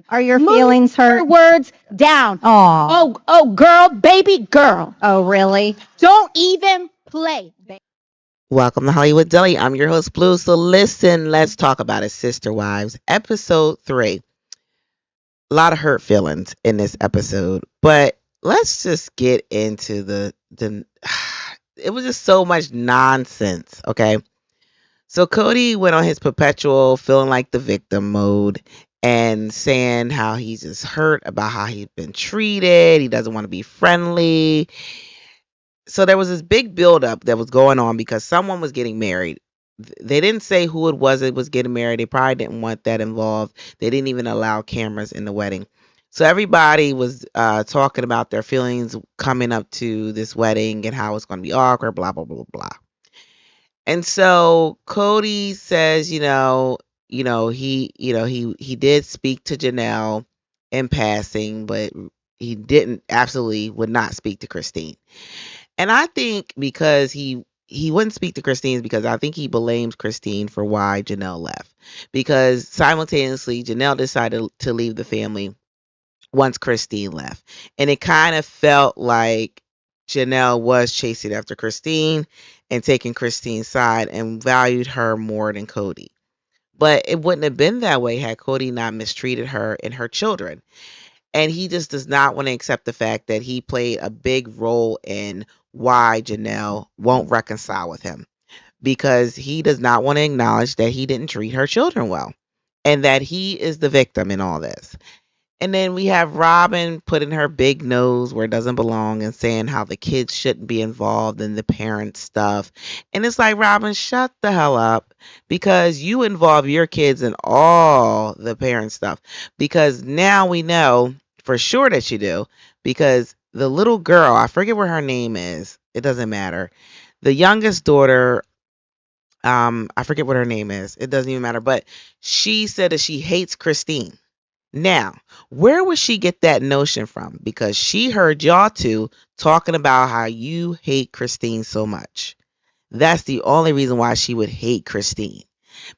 Are your Move feelings your hurt? words down. Oh, Oh, girl, baby girl. oh, really? Don't even play. Welcome to Hollywood Deli. I'm your host, Blue. So listen, let's talk about it, Sister Wives, episode 3. A lot of hurt feelings in this episode, but let's just get into the. It was just so much nonsense. Okay, so Kody went on his perpetual feeling like the victim mode and saying how he's just hurt about how he's been treated. He doesn't want to be friendly. So there was this big buildup that was going on because someone was getting married. They didn't say who it was that was getting married. They probably didn't want that involved. They didn't even allow cameras in the wedding. So everybody was talking about their feelings coming up to this wedding and how it's going to be awkward, blah blah blah blah. And so Kody says, he did speak to Janelle in passing, but he didn't absolutely would not speak to Christine. And I think because he wouldn't speak to Christine because I think he blames Christine for why Janelle left. Because simultaneously Janelle decided to leave the family once Christine left. And it kind of felt like Janelle was chasing after Christine and taking Christine's side and valued her more than Kody. But it wouldn't have been that way had Kody not mistreated her and her children. And he just does not want to accept the fact that he played a big role in why Janelle won't reconcile with him because he does not want to acknowledge that he didn't treat her children well and that he is the victim in all this. And then we have Robyn putting her big nose where it doesn't belong and saying how the kids shouldn't be involved in the parent stuff. And it's like, Robyn, shut the hell up because you involve your kids in all the parent stuff. Because now we know for sure that you do. Because the little girl, I forget what her name is, it doesn't matter. The youngest daughter, I forget what her name is, it doesn't even matter. But she said that she hates Christine. Now, where would she get that notion from? Because she heard y'all two talking about how you hate Christine so much. That's the only reason why she would hate Christine.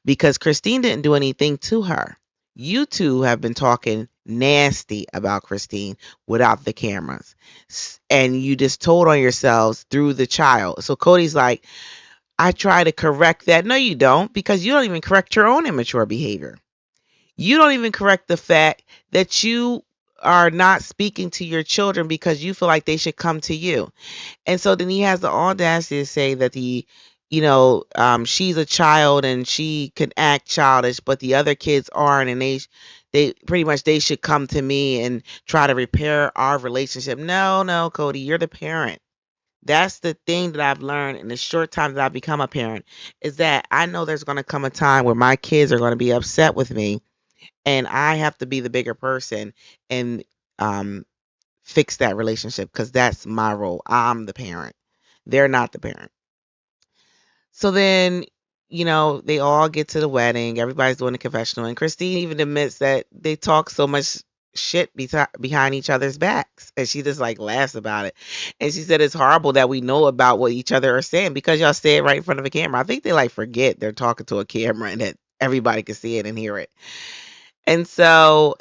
Because Christine didn't do anything to her. You two have been talking nasty about Christine without the cameras. And you just told on yourselves through the child. So Kody's like, I try to correct that. No, you don't, because you don't even correct your own immature behavior. You don't even correct the fact that you are not speaking to your children because you feel like they should come to you. And so then he has the audacity to say that she's a child and she can act childish, but the other kids aren't, and they pretty much they should come to me and try to repair our relationship. No, no, Kody, you're the parent. That's the thing that I've learned in the short time that I've become a parent is that I know there's going to come a time where my kids are going to be upset with me and I have to be the bigger person and um, fix that relationship because that's my role. I'm the parent. They're not the parent. So then, they all get to the wedding. Everybody's doing the confessional, and Christine even admits that they talk so much shit behind each other's backs, and she just like laughs about it. And she said it's horrible that we know about what each other are saying because y'all say it right in front of a camera. I think they like forget they're talking to a camera and that everybody can see it and hear it. And so,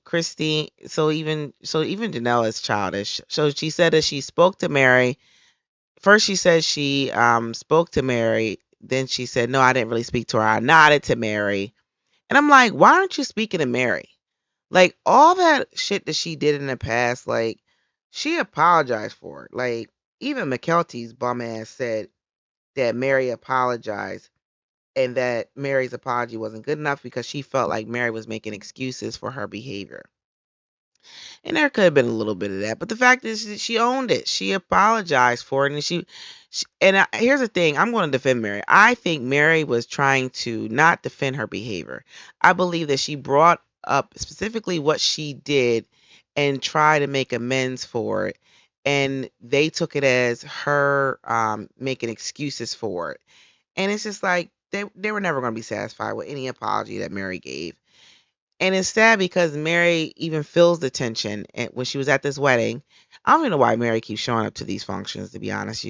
Christine, so even Janelle is childish. So she said that she spoke to Mary. First she said she spoke to Mary. Then she said, no, I didn't really speak to her. I nodded to Mary. And I'm like, why aren't you speaking to Mary? Like all that shit that she did in the past, like she apologized for it. Like even Mykelti's bum ass said that Mary apologized and that Mary's apology wasn't good enough because she felt like Mary was making excuses for her behavior. And there could have been a little bit of that, but the fact is that she owned it. She apologized for it, and here's the thing: I'm going to defend Mary. I think Mary was trying to not defend her behavior. I believe that she brought up specifically what she did and tried to make amends for it, and they took it as her making excuses for it. And it's just like they were never going to be satisfied with any apology that Mary gave. And it's sad because Mary even feels the tension when she was at this wedding. I don't even know why Mary keeps showing up to these functions, to be honest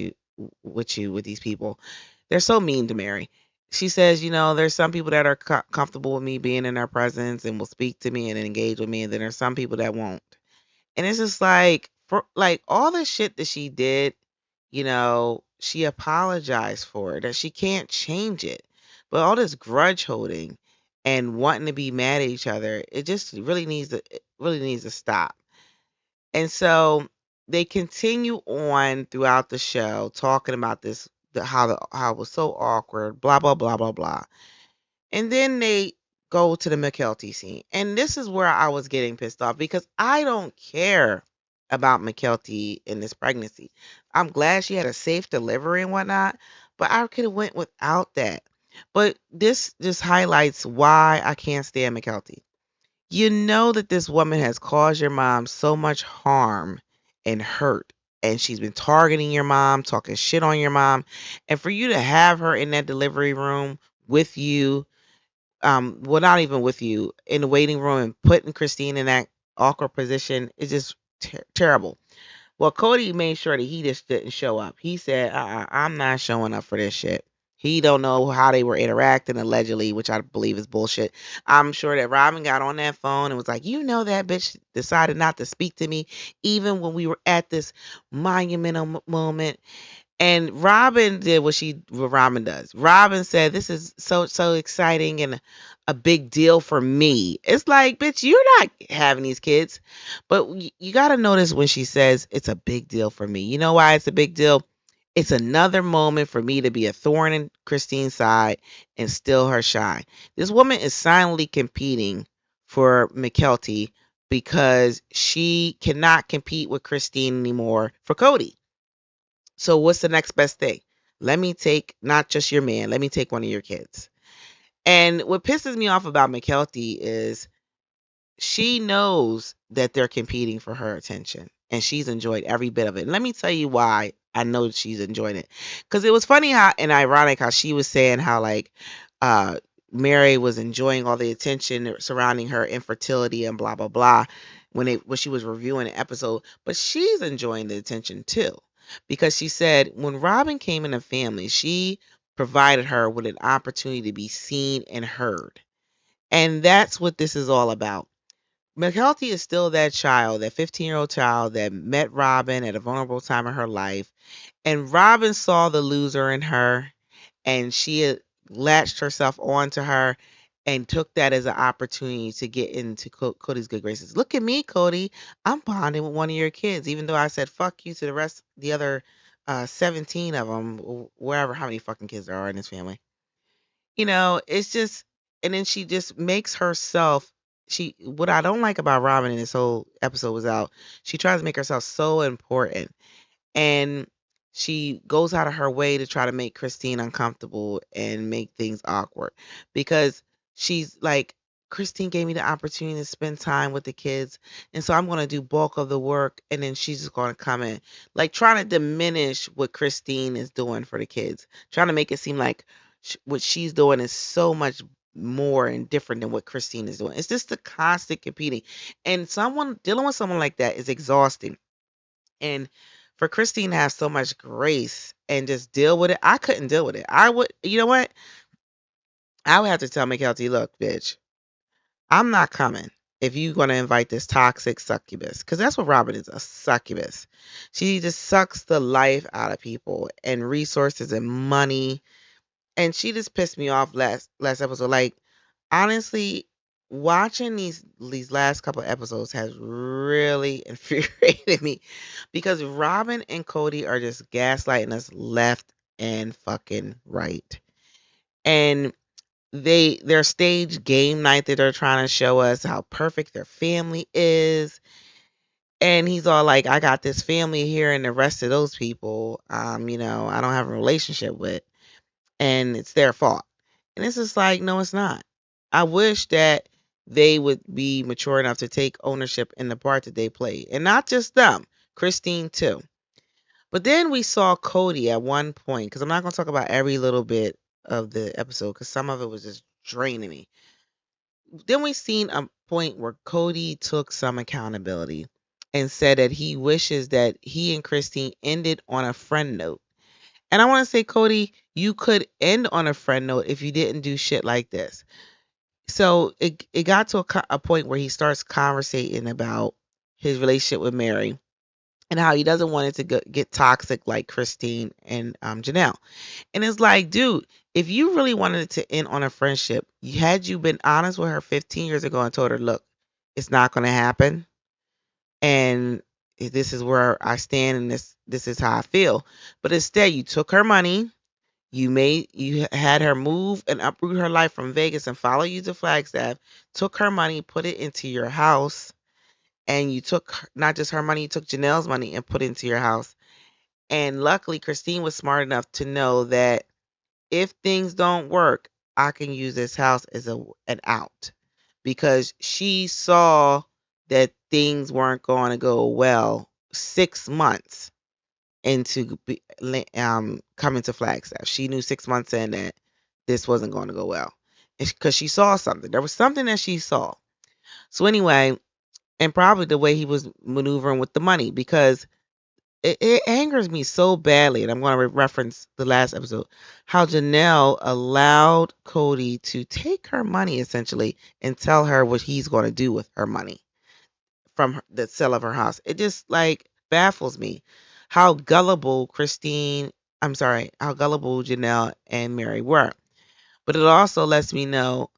with these people. They're so mean to Mary. she says, there's some people that are comfortable with me being in their presence and will speak to me and engage with me, and then there's some people that won't. And it's just like, for like all the shit that she did, she apologized for it, that she can't change it. But all this grudge holding and wanting to be mad at each other, it really needs to stop. And so they continue on throughout the show talking about this, how it was so awkward, blah blah blah blah blah. And then they go to the Mykelti scene. And this is where I was getting pissed off because I don't care about Mykelti in this pregnancy. I'm glad she had a safe delivery and whatnot, but I could have went without that. But this just highlights why I can't stand Mykelti. You know that this woman has caused your mom so much harm and hurt, and she's been targeting your mom, talking shit on your mom, and for you to have her in that delivery room with you, well, not even with you, in the waiting room and putting Christine in that awkward position is just terrible. Well, Kody made sure that he just didn't show up. He said, I'm not showing up for this shit. He don't know how they were interacting allegedly, which I believe is bullshit. I'm sure that Robyn got on that phone and was like, that bitch decided not to speak to me even when we were at this monumental moment. And Robyn did what Robyn does. Robyn said, "This is so exciting and a big deal for me." It's like, bitch, you're not having these kids. But you got to notice when she says it's a big deal for me. You know why it's a big deal? It's another moment for me to be a thorn in Christine's side and steal her shine. This woman is silently competing for Mykelti because she cannot compete with Christine anymore for Kody. So what's the next best thing? Let me take not just your man, let me take one of your kids. And what pisses me off about Mykelti is she knows that they're competing for her attention and she's enjoyed every bit of it. And let me tell you why I know she's enjoying it. Because it was funny how and ironic how she was saying how like uh Mary was enjoying all the attention surrounding her infertility and blah blah blah when she was reviewing an episode, but she's enjoying the attention too. Because she said when Robyn came in the family, she provided her with an opportunity to be seen and heard. And that's what this is all about. Mykelti is still that child, that 15-year-old child that met Robyn at a vulnerable time in her life. And Robyn saw the loser in her and she had latched herself onto her and took that as an opportunity to get into Kody's good graces. Look at me, Kody. I'm bonding with one of your kids, even though I said fuck you to the other 17 of them, wherever, how many fucking kids there are in this family. It's just, and then she just makes herself. What I don't like about Robyn in this whole episode was out. She tries to make herself so important, and she goes out of her way to try to make Christine uncomfortable and make things awkward because she's like, Christine gave me the opportunity to spend time with the kids, and so I'm going to do bulk of the work, and then she's just going to come in, like trying to diminish what Christine is doing for the kids, trying to make it seem like what she's doing is so much more and different than what Christine is doing. It's just the constant competing, and someone dealing with someone like that is exhausting. And for Christine to have so much grace and just deal with it, I couldn't deal with it. I would, you know what? I would have to tell Mykelti, look, bitch, I'm not coming if you're going to invite this toxic succubus. Because that's what Robyn is, a succubus. She just sucks the life out of people and resources and money. And she just pissed me off last episode. Like, honestly, watching these last couple of episodes has really infuriated me because Robyn and Kody are just gaslighting us left and fucking right. And their stage game night that they're trying to show us how perfect their family is. And he's all like, I got this family here and the rest of those people, I don't have a relationship with, and it's their fault. And it's just like, no, it's not. I wish that they would be mature enough to take ownership in the part that they played. And not just them, Christine too. But then we saw Kody at one point, because I'm not going to talk about every little bit of the episode, because some of it was just draining me. Then we seen a point where Kody took some accountability and said that he wishes that he and Christine ended on a friend note. And I want to say, Kody, you could end on a friend note if you didn't do shit like this. So it got to a point where he starts conversating about his relationship with Mary and how he doesn't want it to get toxic like Christine and Janelle. And it's like, dude, if you really wanted it to end on a friendship, had you been honest with her 15 years ago and told her, look, it's not going to happen, and this is where I stand, and this is how I feel. But instead, you took her money. You had her move and uproot her life from Vegas and follow you to Flagstaff. Took her money, put it into your house, and you took not just her money, you took Janelle's money and put it into your house. And luckily, Christine was smart enough to know that if things don't work, I can use this house as an out, because she saw that things weren't going to go well 6 months into coming to Flagstaff. She knew 6 months in that this wasn't going to go well because she saw something. There was something that she saw. So anyway, and probably the way he was maneuvering with the money, because it angers me so badly, and I'm going to reference the last episode, how Janelle allowed Kody to take her money essentially and tell her what he's going to do with her money from the sale of her house. It just like baffles me how gullible how gullible Janelle and Mary were. But it also lets me know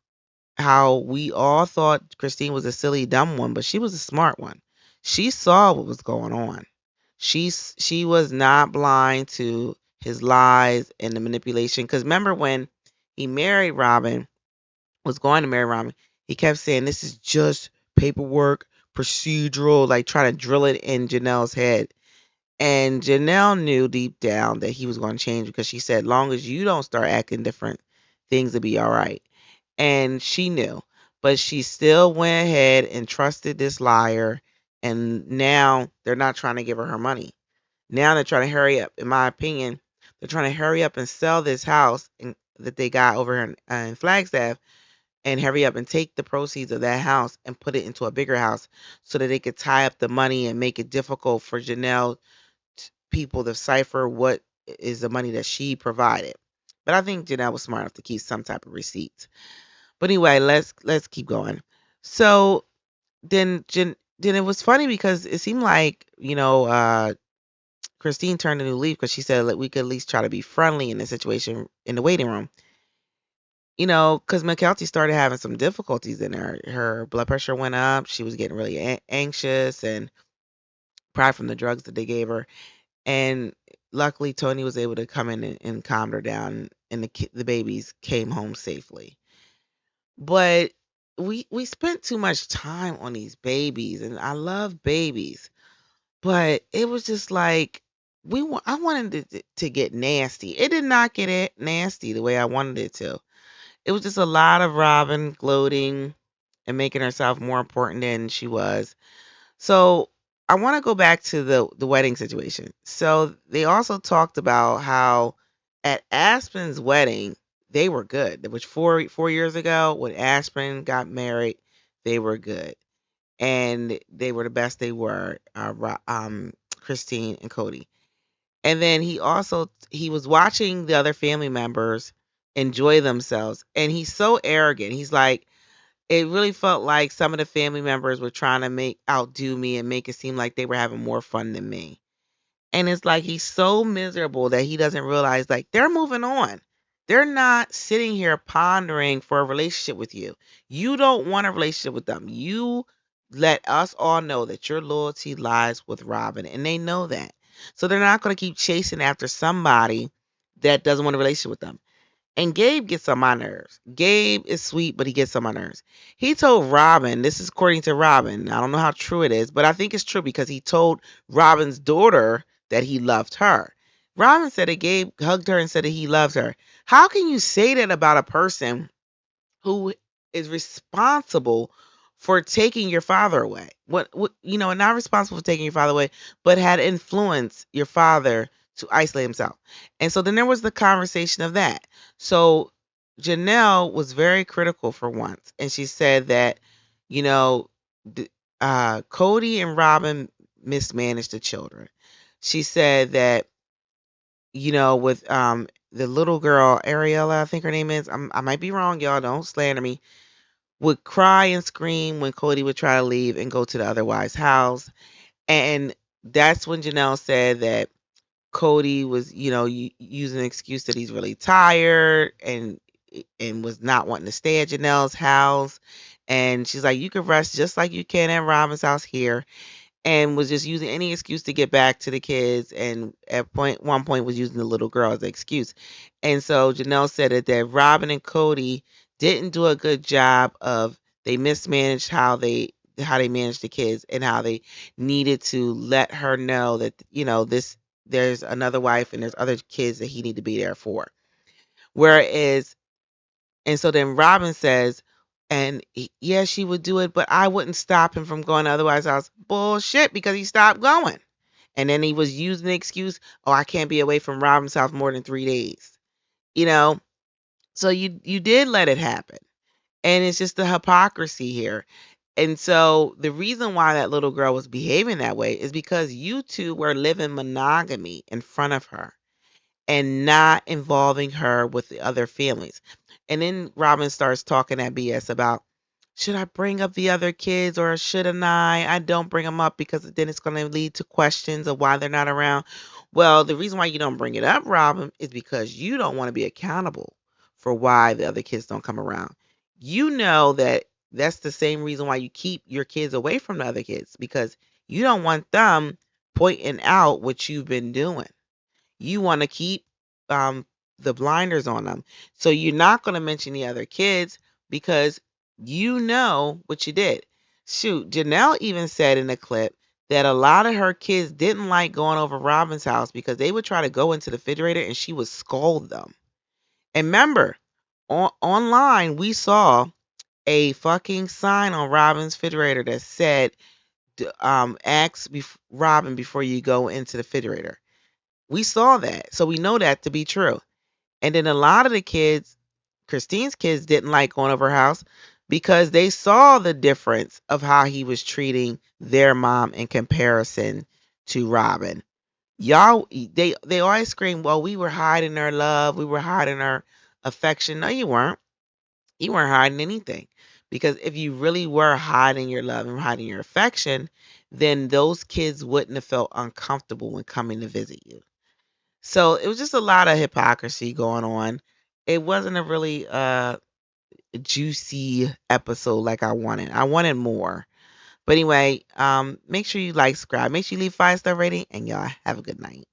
how we all thought Christine was a silly, dumb one, but she was a smart one. She saw what was going on. She was not blind to his lies and the manipulation. Because remember when he married Robyn, was going to marry Robyn, he kept saying this is just paperwork, procedural, like trying to drill it in Janelle's head. And Janelle knew deep down that he was going to change, because she said, long as you don't start acting different, things will be all right. And she knew, but she still went ahead and trusted this liar. And now they're not trying to give her money. Now they're trying to hurry up. In my opinion, they're trying to hurry up and sell this house that they got over here in Flagstaff, and hurry up and take the proceeds of that house and put it into a bigger house so that they could tie up the money and make it difficult for Janelle people to decipher what is the money that she provided. But I think Janelle was smart enough to keep some type of receipts. But anyway, let's keep going. So then it was funny because it seemed like, Christine turned a new leaf, because she said that we could at least try to be friendly in the situation in the waiting room. Because Mykelti started having some difficulties in her. Her blood pressure went up. She was getting really anxious, and probably from the drugs that they gave her. And luckily, Tony was able to come in and calm her down, and the babies came home safely. But we spent too much time on these babies, and I love babies, but it was just like I wanted it to get nasty. It did not get it nasty the way I wanted it to. It was just a lot of Robyn gloating and making herself more important than she was. So I want to go back to the wedding situation. So they also talked about how at Aspen's wedding they were good. Which 4 years ago when Aspen got married, they were good, and they were the best they were. Christine and Kody. And then he was watching the other family members enjoy themselves, and he's so arrogant. He's like, it really felt like some of the family members were trying to outdo me and make it seem like they were having more fun than me. And it's like he's so miserable that he doesn't realize, like, they're moving on. They're not sitting here pondering for a relationship with you. You don't want a relationship with them. You let us all know that your loyalty lies with Robyn, and they know that. So they're not going to keep chasing after somebody that doesn't want a relationship with them. And Gabe gets on my nerves. Gabe is sweet, but he gets on my nerves. He told Robyn, this is according to Robyn, I don't know how true it is, but I think it's true, because he told Robyn's daughter that he loved her. Robyn said that Gabe hugged her and said that he loves her. How can you say that about a person who is responsible for taking your father away? Not responsible for taking your father away, but had influenced your father to isolate himself. And so then there was the conversation of that. So Janelle was very critical for once, and she said that, you know, Kody and Robyn mismanaged the children. She said that with the little girl Ariella, I think her name is. I might be wrong, y'all. Don't slander me. Would cry and scream when Kody would try to leave and go to the other wife's house, and that's when Janelle said that Kody was, using an excuse that he's really tired and was not wanting to stay at Janelle's house. And she's like, "You can rest just like you can at Robin's house here." And was just using any excuse to get back to the kids, and at one point was using the little girl as an excuse. And so Janelle said that Robyn and Kody didn't do a good job of, they mismanaged how they managed the kids, and how they needed to let her know that this there's another wife and there's other kids that he need to be there for. Whereas, and so then Robyn says, and yeah, she would do it, but I wouldn't stop him from going. Otherwise, I was bullshit, because he stopped going. And then he was using the excuse, "Oh, I can't be away from Robin's house more than 3 days." You know, so you did let it happen, and it's just the hypocrisy here. And so the reason why that little girl was behaving that way is because you two were living monogamy in front of her and not involving her with the other families. And then Robyn starts talking that BS about, should I bring up the other kids or shouldn't I? I don't bring them up because then it's going to lead to questions of why they're not around. Well, the reason why you don't bring it up, Robyn, is because you don't want to be accountable for why the other kids don't come around. You know that that's the same reason why you keep your kids away from the other kids, because you don't want them pointing out what you've been doing. You want to keep um, the blinders on them. So you're not going to mention the other kids because you know what you did. Shoot, Janelle even said in the clip that a lot of her kids didn't like going over Robin's house because they would try to go into the refrigerator and she would scold them. And remember, online we saw a fucking sign on Robin's refrigerator that said, ask Robin before you go into the refrigerator. We saw that. So we know that to be true. And then a lot of the kids, Christine's kids, didn't like going over her house because they saw the difference of how he was treating their mom in comparison to Robyn. Y'all, they always scream, "Well, we were hiding our love, we were hiding our affection." No, you weren't. You weren't hiding anything. Because if you really were hiding your love and hiding your affection, then those kids wouldn't have felt uncomfortable when coming to visit you. So it was just a lot of hypocrisy going on. It wasn't a really juicy episode like I wanted. I wanted more. But anyway, make sure you like, subscribe, make sure you leave 5-star rating, and y'all have a good night.